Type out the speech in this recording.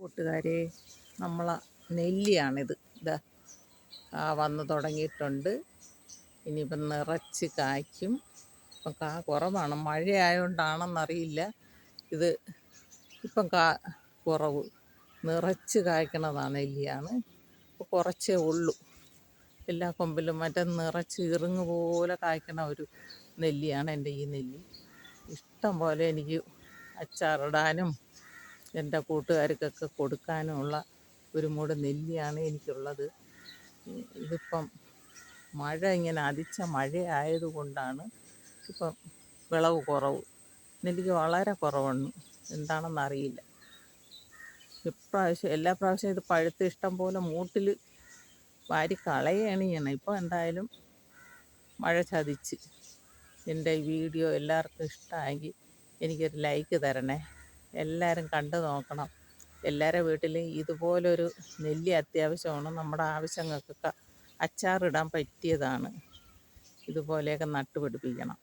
കൂട്ടുകാരെ, നമ്മളെ നെല്ലിയാണിത്. ഇതാ വന്ന് തുടങ്ങിയിട്ടുണ്ട്. ഇനിയിപ്പം നിറച്ച് കായ്ക്കും. ഇപ്പം കുറവാണ്, മഴയായോണ്ടാണെന്നറിയില്ല. ഇത് ഇപ്പം കുറവ്. നിറച്ച് കായ്ക്കണതാണ് നെല്ലിയാണ്. ഇപ്പോൾ കുറച്ചേ ഉള്ളൂ. എല്ലാ കൊമ്പിലും മറ്റേ നിറച്ച് ഇറുങ്ങ് പോലെ കായ്ക്കണ ഒരു നെല്ലിയാണ് എൻ്റെ ഈ നെല്ലി. ഇഷ്ടം പോലെ എനിക്ക് അച്ചാറിടാനും എൻ്റെ കൂട്ടുകാർക്കൊക്കെ കൊടുക്കാനുമുള്ള ഒരു മൂട് നെല്ലിയാണ് എനിക്കുള്ളത്. ഇതിപ്പം മഴ ഇങ്ങനെ അതിച്ച മഴയായതുകൊണ്ടാണ് ഇപ്പം വിളവ് കുറവ്. നെല്ലിക്ക് വളരെ കുറവാണ്, എന്താണെന്നറിയില്ല. എല്ലാ പ്രാവശ്യം ഇത് പഴുത്ത് ഇഷ്ടം പോലെ മൂട്ടിൽ വാരി കളയുകയാണ് ചെയ്യണം. ഇപ്പോൾ എന്തായാലും മഴ ചതിച്ച്. എൻ്റെ വീഡിയോ എല്ലാവർക്കും ഇഷ്ടമായെങ്കിൽ എനിക്കൊരു ലൈക്ക് തരണേ. എല്ലാവരും കണ്ടു നോക്കണം. എല്ലാവരുടെ വീട്ടിലും ഇതുപോലൊരു നെല്ലി അത്യാവശ്യമാണ്. നമ്മുടെ ആവശ്യങ്ങൾക്കൊക്കെ അച്ചാറിടാൻ പറ്റിയതാണ്. ഇതുപോലെയൊക്കെ നട്ടുപിടിപ്പിക്കണം.